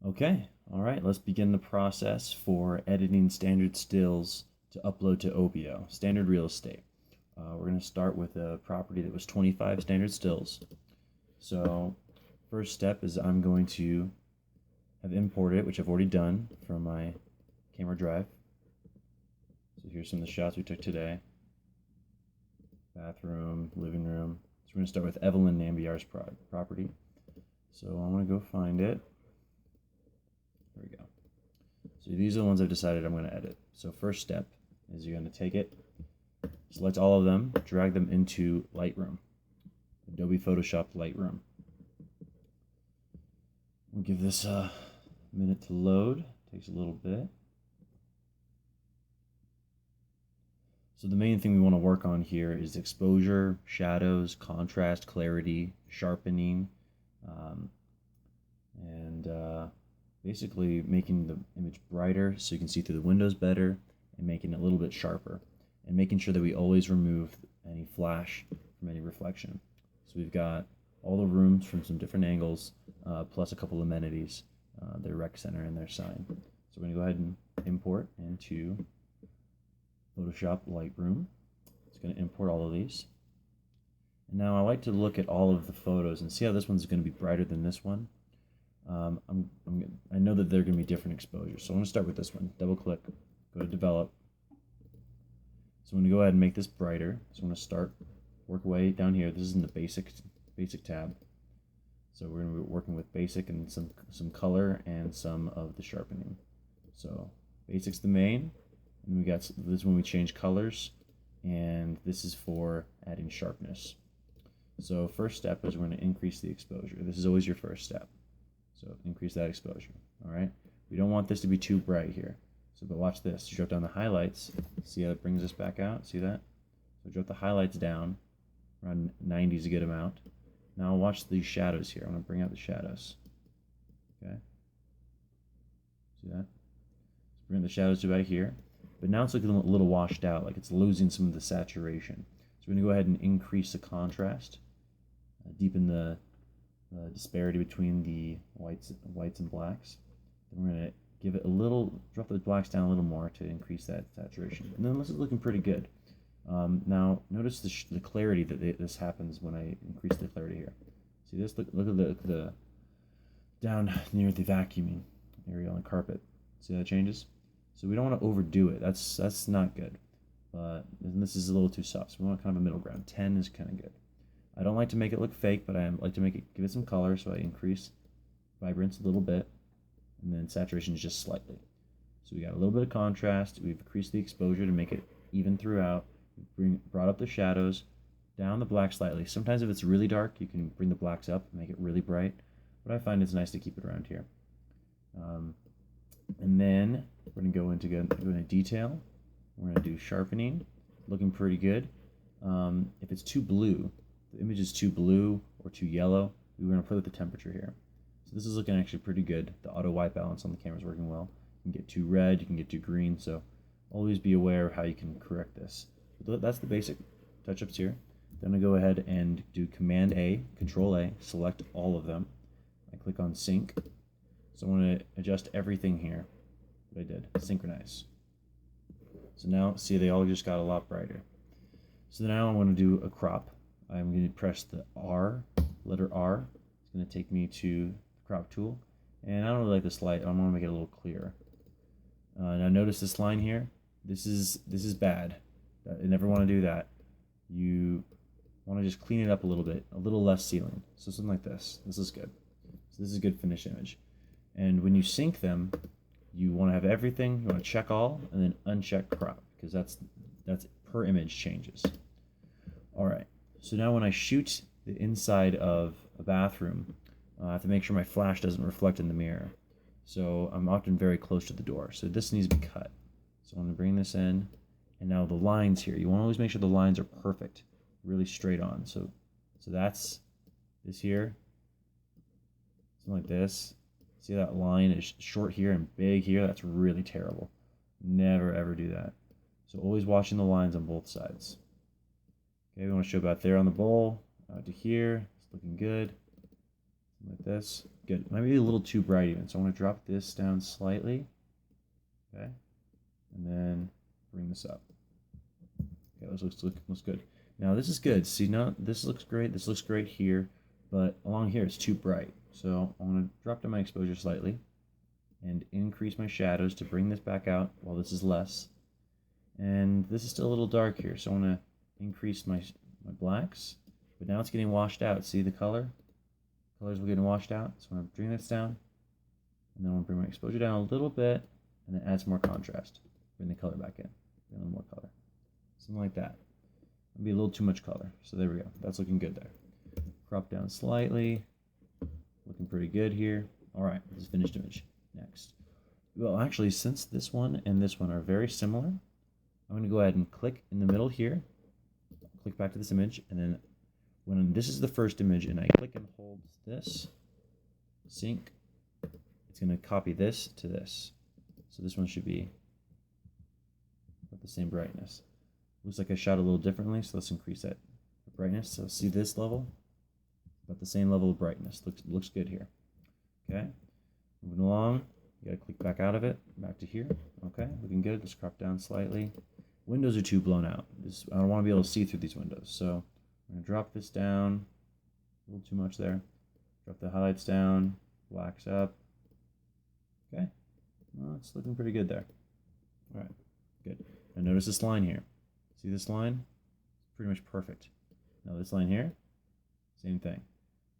Okay, all right, let's begin the process for editing standard stills to upload to Obeo, standard real estate. We're going to start with a property that was 25 standard stills. So first step is I'm going to have imported it, which I've already done from my camera drive. So here's some of the shots we took today. Bathroom, living room. So we're going to start with Evelyn Nambiar's property. So I'm going to go find it. There we go. So these are the ones I've decided I'm going to edit. So first step is you're going to take it, select all of them, drag them into Lightroom, Adobe Photoshop Lightroom. We'll give this a minute to load. Takes a little bit. So the main thing we want to work on here is exposure, shadows, contrast, clarity, sharpening, and basically making the image brighter so you can see through the windows better, and making it a little bit sharper, and making sure that we always remove any flash from any reflection. So we've got all the rooms from some different angles, plus a couple amenities, their rec center and their sign. So we're going to go ahead and import into Photoshop Lightroom. It's going to import all of these. And now I like to look at all of the photos and see how this one's going to be brighter than this one. I know that they're going to be different exposures. So I'm going to start with this one. Double click, go to develop. So I'm going to go ahead and make this brighter. So I'm going to start, work way down here. This is in the basic tab. So we're going to be working with basic and some color and some of the sharpening. So basic's the main, and we got this is when we change colors, and this is for adding sharpness. So first step is we're going to increase the exposure. This is always your first step. So increase that exposure. All right. We don't want this to be too bright here. So but watch this. Drop down the highlights. See how it brings us back out? See that? So drop the highlights down. Around 90 is a good amount. Now watch these shadows here. I'm going to bring out the shadows. Okay. See that? So bring the shadows to about here. But now it's looking a little washed out, like it's losing some of the saturation. So we're going to go ahead and increase the contrast, deepen the disparity between the whites and blacks. Then we're going to give it a little, drop the blacks down a little more to increase that saturation. And then this is looking pretty good. Now notice the clarity that this happens when I increase the clarity here. See this? Look at the down near the vacuuming area on the carpet. See how it changes? So we don't want to overdo it. That's not good. But this is a little too soft. So we want kind of a middle ground. 10 is kind of good. I don't like to make it look fake, but I like to give it some color, so I increase vibrance a little bit, and then saturation is just slightly. So we got a little bit of contrast. We've increased the exposure to make it even throughout. Brought up the shadows, down the black slightly. Sometimes if it's really dark, you can bring the blacks up and make it really bright, but I find it's nice to keep it around here. And then we're going to go into detail. We're going to do sharpening, looking pretty good. If it's too blue, the image is too blue or too yellow, we're going to play with the temperature here. So this is looking actually pretty good. The auto white balance on the camera is working well. You can get too red, you can get too green, so always be aware of how you can correct this. So that's the basic touch-ups here. Then I go ahead and do Command A, Control A, select all of them. I click on Sync. So I want to adjust everything here. What I did, synchronize. So now, see, they all just got a lot brighter. So now I want to do a crop. I'm going to press the R, letter R. It's going to take me to the crop tool. And I don't really like this light. I want to make it a little clearer. Now notice this line here. This is bad. I never want to do that. You want to just clean it up a little less ceiling. So something like this. This is good. So this is a good finished image. And when you sync them, you want to have everything. You want to check all and then uncheck crop, because that's per image changes. All right. So now when I shoot the inside of a bathroom, I have to make sure my flash doesn't reflect in the mirror. So I'm often very close to the door. So this needs to be cut. So I'm going to bring this in. And now the lines here, you want to always make sure the lines are perfect, really straight on. So that's this here, something like this. See that line is short here and big here? That's really terrible. Never ever do that. So always watching the lines on both sides. Okay, we want to show about there on the bowl, out to here. It's looking good. Like this. Good. Might be a little too bright even. So I want to drop this down slightly. Okay. And then bring this up. Okay, this looks good. Now this is good. See, now this looks great. This looks great here, but along here it's too bright. So I'm going to drop down my exposure slightly and increase my shadows to bring this back out while this is less. And this is still a little dark here, so I want to increase my blacks, but now it's getting washed out. See the color? Colors were getting washed out. So I'm going to bring this down, and then I'm going to bring my exposure down a little bit, and then add some more contrast. Bring the color back in. Bring a little more color. Something like that. It'll be a little too much color. So there we go. That's looking good there. Crop down slightly. Looking pretty good here. All right, this is finished image. Next. Well, actually, since this one and this one are very similar, I'm going to go ahead and click in the middle here. Click back to this image, and then when this is the first image and I click and hold this, sync, it's going to copy this to this. So this one should be at the same brightness. Looks like I shot a little differently, so let's increase that brightness. So see this level? About the same level of brightness. Looks good here. Okay, moving along. You gotta click back out of it, back to here. Okay, looking good. Let's crop down slightly. Windows are too blown out. I don't want to be able to see through these windows, so I'm gonna drop this down. A little too much there. Drop the highlights down. Blacks up. Okay, well, it's looking pretty good there. All right, good. Now notice this line here. See this line? It's pretty much perfect. Now this line here, same thing.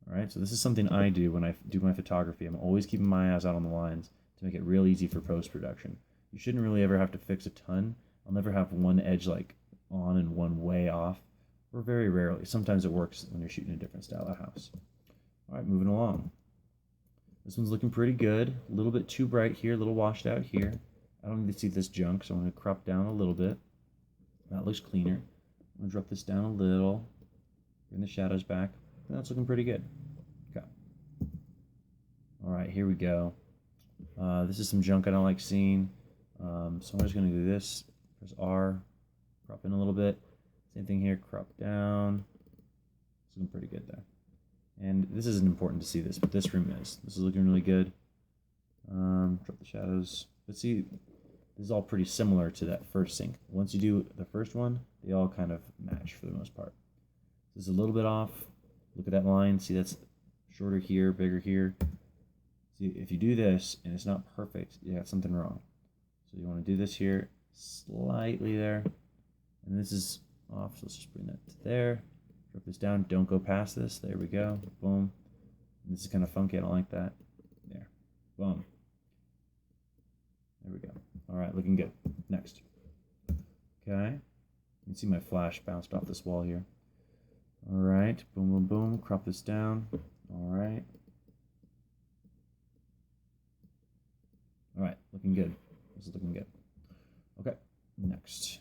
All right, so this is something I do when I do my photography. I'm always keeping my eyes out on the lines to make it real easy for post-production. You shouldn't really ever have to fix a ton. I'll never have one edge like on and one way off, or very rarely. Sometimes it works when you're shooting a different style of house. All right, moving along. This one's looking pretty good. A little bit too bright here, a little washed out here. I don't need to see this junk, so I'm going to crop down a little bit. That looks cleaner. I'm going to drop this down a little. Bring the shadows back. That's looking pretty good. Okay. All right, here we go. This is some junk I don't like seeing. So I'm just going to do this. Press R. Crop in a little bit. Same thing here. Crop down. It's looking pretty good there. And this isn't important to see this, but this room is. This is looking really good. Drop the shadows. But see, this is all pretty similar to that first sync. Once you do the first one, they all kind of match for the most part. This is a little bit off. Look at that line. See, that's shorter here, bigger here. See, if you do this and it's not perfect, you got something wrong. So you want to do this here, slightly there. And this is off, so let's just bring that to there. Drop this down. Don't go past this. There we go. Boom. And this is kind of funky. I don't like that. There. Boom. There we go. All right, looking good. Next. Okay. You can see my flash bounced off this wall here. All right. Boom, boom, boom. Crop this down. All right. All right. Looking good. This is looking good. Okay. Next.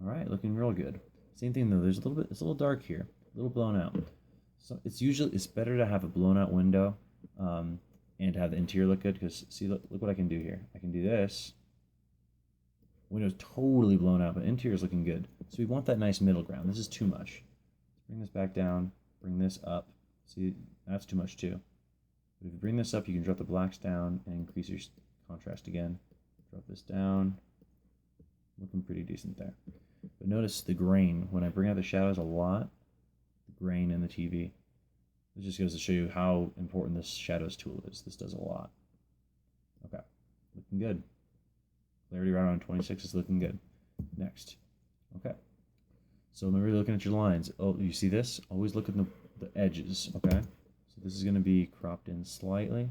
All right. Looking real good. Same thing though. There's it's a little dark here. A little blown out. So it's better to have a blown out window and have the interior look good, because see, look what I can do here. I can do this. Window's totally blown out, but interior is looking good. So we want that nice middle ground. This is too much. Let's bring this back down. Bring this up. See, that's too much too. But if you bring this up, you can drop the blacks down and increase your contrast again. Drop this down. Looking pretty decent there. But notice the grain. When I bring out the shadows a lot, the grain in the TV. This just goes to show you how important this shadows tool is. This does a lot. Okay, looking good. Clarity right around 26 is looking good. Next. Okay. So when we're looking at your lines, oh, you see this? Always look at the edges, okay? So this is going to be cropped in slightly.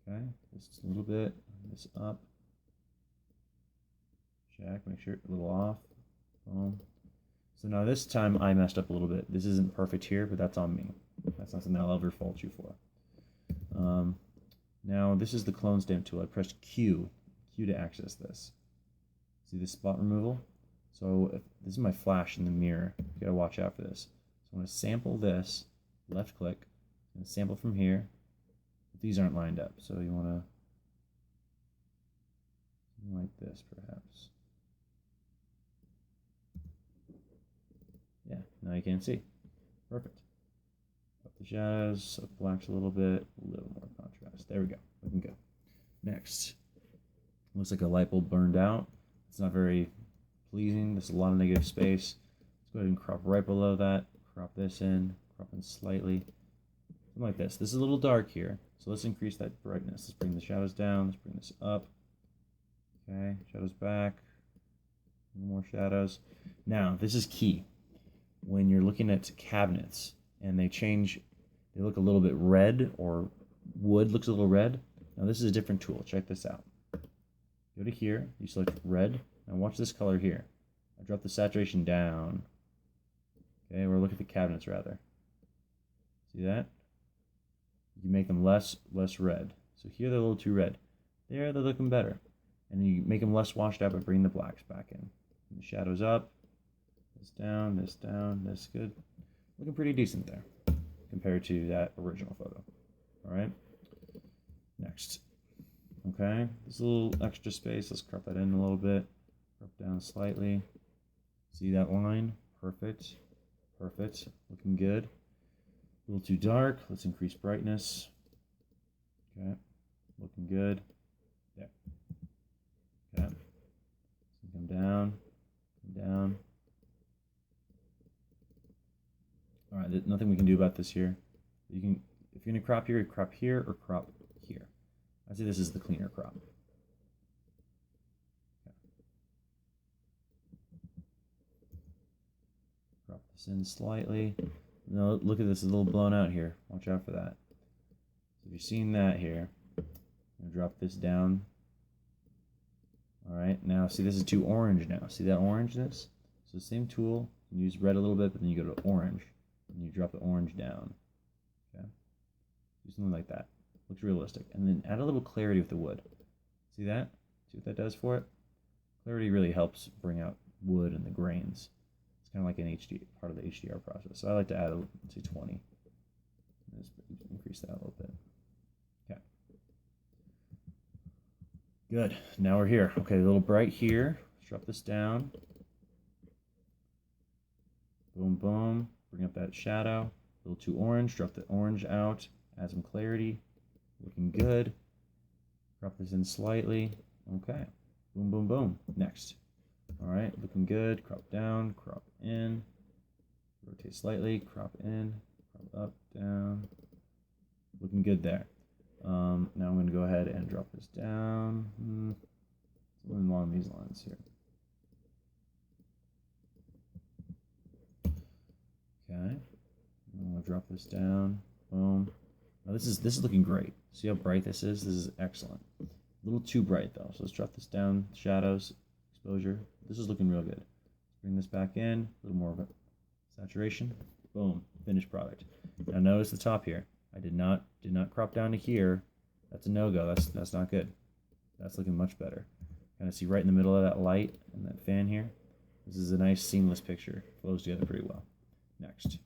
Okay, just a little bit. This up. Check, make sure a little off. Boom. So now this time I messed up a little bit. This isn't perfect here, but that's on me. That's not something I'll ever fault you for. Now this is the clone stamp tool. I pressed Q to access this. See this spot removal? So this is my flash in the mirror. You gotta watch out for this. So I'm gonna sample this, left click, and sample from here. But these aren't lined up, so you wanna something like this perhaps. Yeah, now you can't see. Perfect. the shadows, up blacks a little bit, a little more contrast. There we go, looking good. Next, looks like a light bulb burned out. It's not very pleasing. There's a lot of negative space. Let's go ahead and crop right below that. Crop this in, crop in slightly. Something like this. This is a little dark here, so let's increase that brightness. Let's bring the shadows down. Let's bring this up. Okay, shadows back. More shadows. Now, this is key. When you're looking at cabinets and they change, they look a little bit red, or wood looks a little red. Now this is a different tool. Check this out. Go to here, you select red. Now watch this color here. I drop the saturation down. Okay, or look at the cabinets rather. See that? You make them less red. So here they're a little too red. There they're looking better. And you make them less washed out by bringing the blacks back in. And the shadows up. This down, this down, this good. Looking pretty decent there compared to that original photo. Alright? Next. Okay, this little extra space, let's crop that in a little bit. Crop down slightly. See that line? Perfect. Perfect. Looking good. A little too dark. Let's increase brightness. Okay. Looking good. There. Okay. So come down. Come down. Alright, nothing we can do about this here. You can, if you're going to crop here or crop here. I'd say this is the cleaner crop. Okay. Crop this in slightly. Now look at this, it's a little blown out here. Watch out for that. So if you've seen that here, I'm going to drop this down. Alright, now see this is too orange now. See that orangeness? So the same tool, you use red a little bit, but then you go to orange. And you drop the orange down. Okay? Do something like that. Looks realistic. And then add a little clarity with the wood. See that? See what that does for it? Clarity really helps bring out wood and the grains. It's kind of like an HD, part of the HDR process. So I like to add, let's say 20. Just increase that a little bit. Okay. Good. Now we're here. Okay, a little bright here. Let's drop this down. Boom, boom. Bring up that shadow. A little too orange. Drop the orange out. Add some clarity. Looking good. Crop this in slightly. Okay. Boom, boom, boom. Next. All right. Looking good. Crop down. Crop in. Rotate slightly. Crop in. Crop up. Down. Looking good there. Now I'm going to go ahead and drop this down. Something along these lines here. Okay. I'm going to drop this down. Boom. Now this is looking great. See how bright this is? This is excellent. A little too bright though. So let's drop this down. Shadows, exposure. This is looking real good. Let's bring this back in. A little more of a saturation. Boom. Finished product. Now notice the top here. I did not crop down to here. That's a no-go. That's not good. That's looking much better. Kind of see right in the middle of that light and that fan here. This is a nice seamless picture. Flows together pretty well. Next.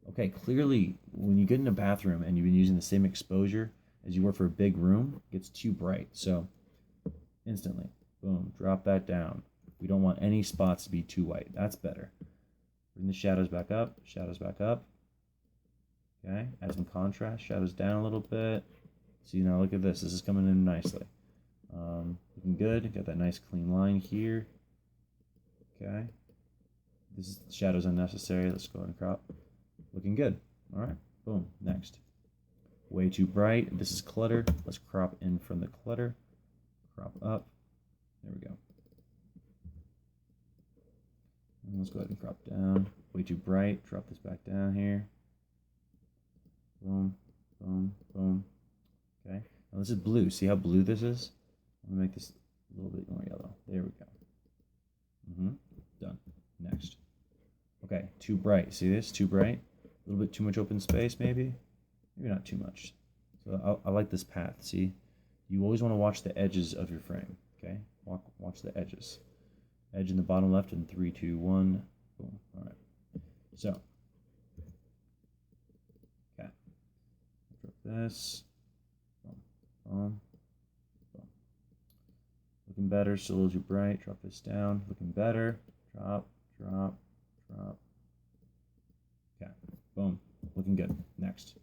Okay, clearly when you get in a bathroom and you've been using the same exposure as you were for a big room, it gets too bright. So instantly, boom, drop that down. We don't want any spots to be too white. That's better. Bring the shadows back up, shadows back up. Okay, add some contrast, shadows down a little bit. See, now look at this. This is coming in nicely. Looking good. Got that nice clean line here. Okay. This is shadows unnecessary. Let's go ahead and crop. Looking good. All right. Boom. Next. Way too bright. This is clutter. Let's crop in from the clutter. Crop up. There we go. And let's go ahead and crop down. Way too bright. Drop this back down here. Boom. Boom. Boom. Okay. Now this is blue. See how blue this is? I'm going to make this a little bit more yellow. There we go. Done. Next. Okay. Too bright. See this? Too bright? A little bit too much open space, maybe? Maybe not too much. So I like this path. See? You always want to watch the edges of your frame. Okay? Watch the edges. Edge in the bottom left in 3, 2, 1. Boom. All right. So. Okay. Drop this. Boom. Boom. Boom. Looking better. Still a little too bright. Drop this down. Looking better. Drop. Drop. Drop. Okay. Boom. looking good. Next.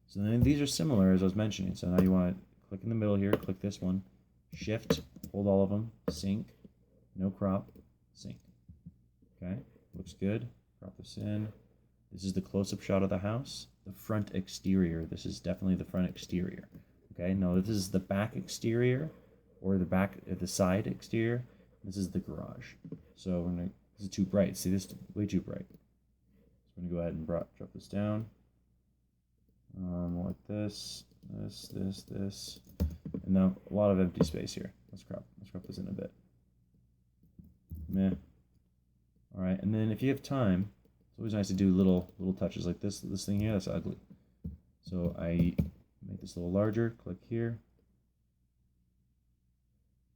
So then these are similar as I was mentioning. So now you want to click in the middle here, click this one, shift, hold all of them, sync, no crop, sync. Okay, looks good. Crop this in. This is the close-up shot of the house. The front exterior. This is definitely the front exterior. Okay, now this is the back exterior, or the side exterior. This is the garage. So we're gonna. This is too bright. See, this is way too bright. So I'm gonna go ahead and drop this down. Like this, this, and now a lot of empty space here. Let's crop this in a bit. Meh. All right, and then if you have time, it's always nice to do little touches like this thing here. That's ugly. So I make this a little larger. Click here.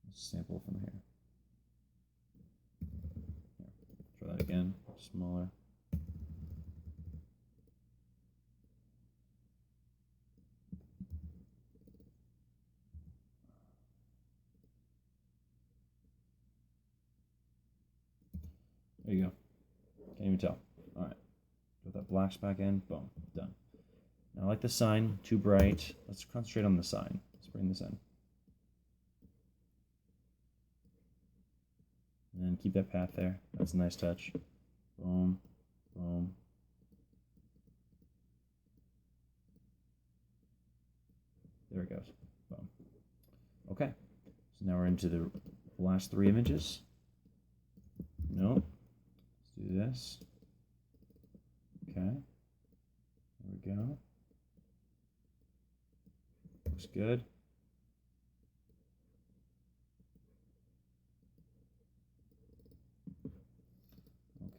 Let's sample from here. Try that again. Smaller. There you go. Can't even tell. All right. Put that blacks back in. Boom. Done. Now I like the sign. Too bright. Let's concentrate on the sign. Let's bring this in. And keep that path there. That's a nice touch. Boom. Boom. There it goes. Boom. Okay. So now we're into the last 3 images. Nope. Let's do this. Okay. There we go. Looks good.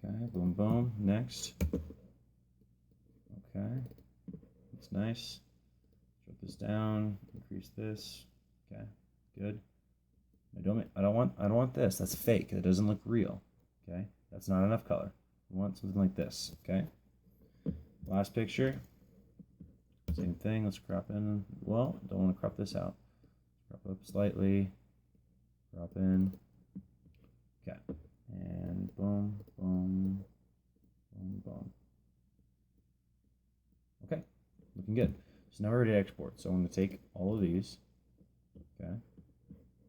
Okay, boom, boom. Next. Okay. That's nice. Drop this down. Increase this. Okay. Good. I don't want this. That's fake. That doesn't look real. Okay. That's not enough color. We want something like this. Okay. Last picture. Same thing. Let's crop in. Well, don't want to crop this out. Crop up slightly. Crop in. Okay. And boom, boom, boom, boom. Okay. Looking good. So now we're ready to export. So I'm going to take all of these. Okay.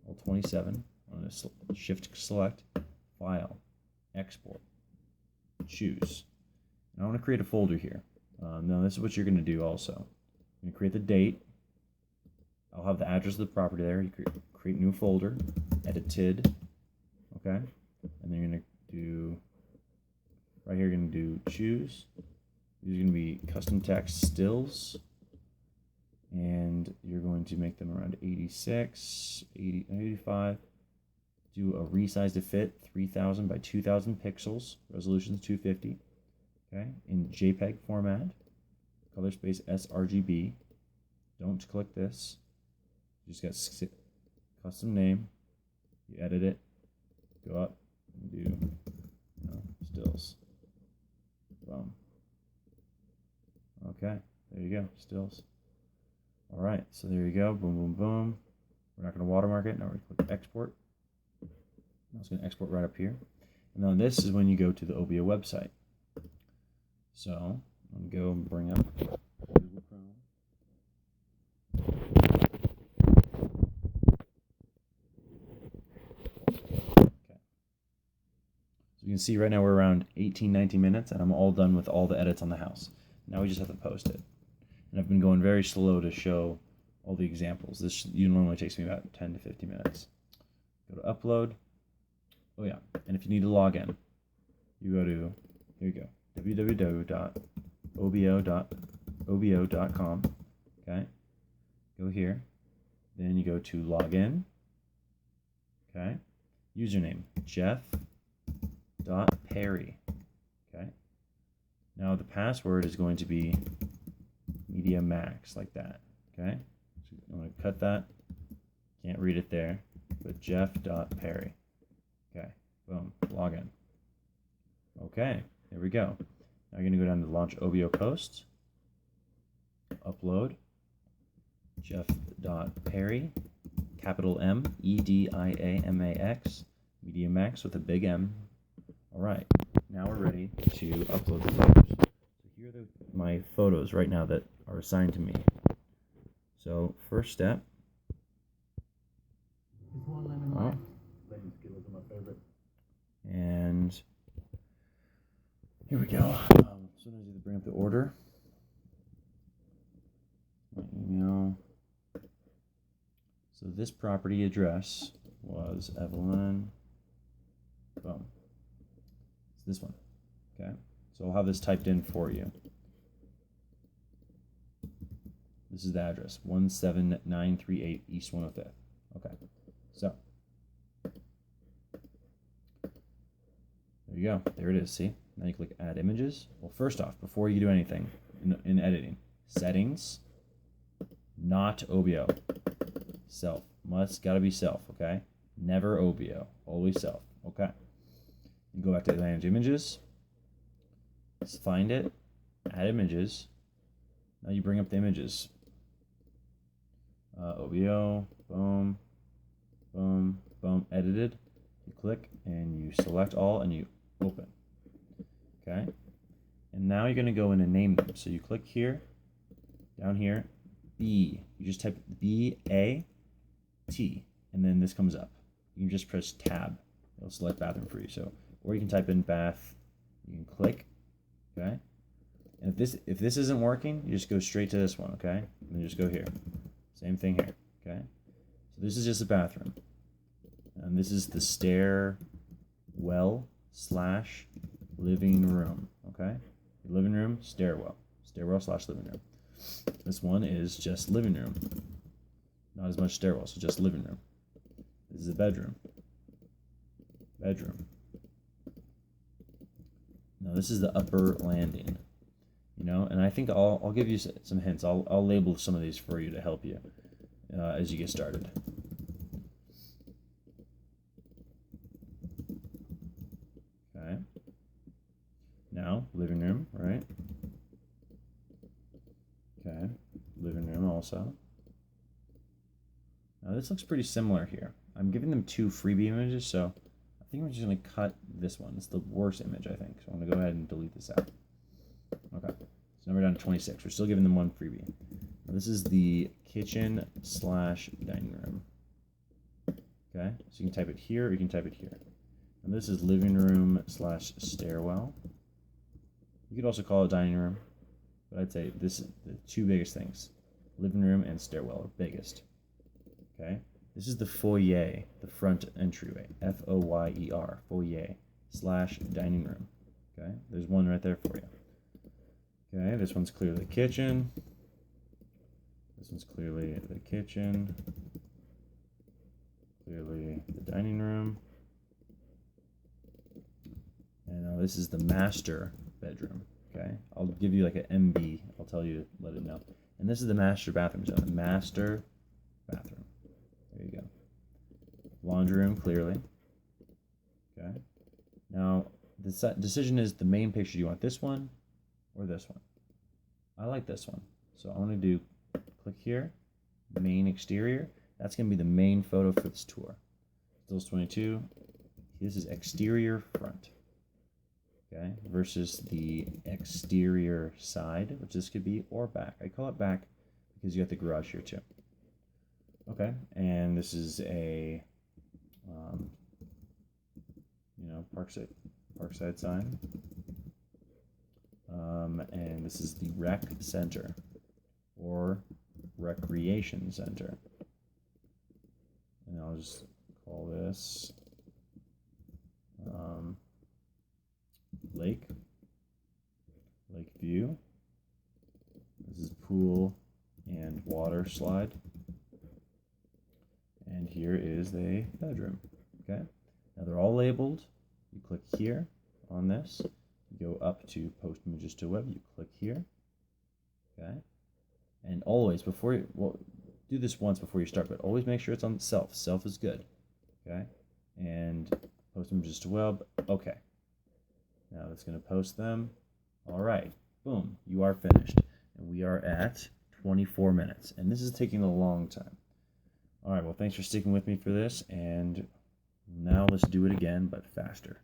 All 27. I'm going to shift select, file, export, choose. And I want to create a folder here. Now this is what you're going to do also. You're going to create the date. I'll have the address of the property there. You create a new folder, edited. Okay. And then you're going to do, right here, you're going to do choose. These are going to be custom text stills. And you're going to make them around 86, 80, 85. Do a resize to fit 3000 by 2000 pixels. Resolution is 250. Okay, in JPEG format. Color space sRGB. Don't click this. You just got custom name. You edit it. Go up and do stills. Boom. Okay, there you go. Stills. All right, so there you go. Boom, boom, boom. We're not going to watermark it. Now we're going to click export. Now it's going to export right up here. And then this is when you go to the Obeo website. So I'm going to go and bring up Google Chrome. Okay. So you can see right now we're around 18, 19 minutes, and I'm all done with all the edits on the house. Now we just have to post it. And I've been going very slow to show all the examples. This normally takes me about 10 to 50 minutes. Go to upload. Oh yeah, and if you need to log in, you go to, here you go, www.obeo.com. Okay, go here. Then you go to login. Okay, username Jeff.Perry. Okay, now the password is going to be Media Max, like that. Okay, so I'm going to cut that. Can't read it there, but Jeff.Perry. Okay, boom, login. Okay, there we go. Now you're going to go down to launch Obeopost, upload, Jeff.Perry, capital M, EDIAMAX, Media Max with a big M. All right, now we're ready to upload the photos. So here are my photos right now that are assigned to me. So first step. One lemon lime. Lemon Skittles are my favorite. And here we go. So I need to bring up the order. My email. So this property address was Evelyn. Boom. It's this one. Okay. So I'll have this typed in for you. This is the address, 17938 East 105th. Okay. So there you go. There it is. See? Now you click Add Images. Well, first off, before you do anything in editing, Settings, not Obeo. Self. Gotta be self, okay? Never Obeo. Always self, okay? You go back to Manage Images. Let's find it. Add Images. Now you bring up the images. Obeo. Boom. Boom. Boom. Edited. You click and you select all and you open. Okay? And now you're going to go in and name them. So you click here, down here, B. You just type B-A-T, and then this comes up. You can just press Tab. It'll select bathroom for you. So, or you can type in bath. You can click. Okay? And if this isn't working, you just go straight to this one, okay? And then just go here. Same thing here, okay? So this is just a bathroom. And this is the stairwell / living room, okay? Living room, stairwell. Stairwell / living room. This one is just living room. Not as much stairwell, so just living room. This is a bedroom. Bedroom. Now this is the upper landing. You know, and I think I'll give you some hints. I'll label some of these for you to help you as you get started. Okay. Now, living room, right? Okay, living room also. Now this looks pretty similar here. I'm giving them 2 freebie images, so I think we're just going to cut this one. It's the worst image, I think. So I'm going to go ahead and delete this out. Okay, so now we're down to 26. We're still giving them 1 freebie. Now this is the kitchen / dining room. Okay, so you can type it here or you can type it here. And this is living room / stairwell. You could also call it dining room, but I'd say this is the 2 biggest things. Living room and stairwell are biggest. Okay, this is the foyer, the front entryway, F-O-Y-E-R, foyer / dining room. Okay, there's one right there for you. Okay, this one's clearly the kitchen. This one's clearly the kitchen. Clearly the dining room. And now this is the master bedroom. Okay, I'll give you like an MB. I'll tell you to let it know. And this is the master bathroom. So the master bathroom. There you go. Laundry room, clearly. Okay. Now the decision is the main picture. Do you want this one or this one? I like this one. So I want to do, click here, main exterior. That's going to be the main photo for this tour. Stills 22. This is exterior front. Okay, versus the exterior side, which this could be, or back. I call it back because you got the garage here too. Okay, and this is a, you know, Parkside sign. And this is the rec center or recreation center. And I'll just call this lake view. This is pool and water slide. And here is the bedroom. Okay, now they're all labeled. You click here on this. You go up to post images to web. You click here. Okay, and always before you, well, do this once before you start, but always make sure it's on self. Self is good. Okay, and post images to web. Okay, now it's going to post them. All right, boom, you are finished, and we are at 24 minutes, and this is taking a long time. All right, well, thanks for sticking with me for this, and now let's do it again, but faster.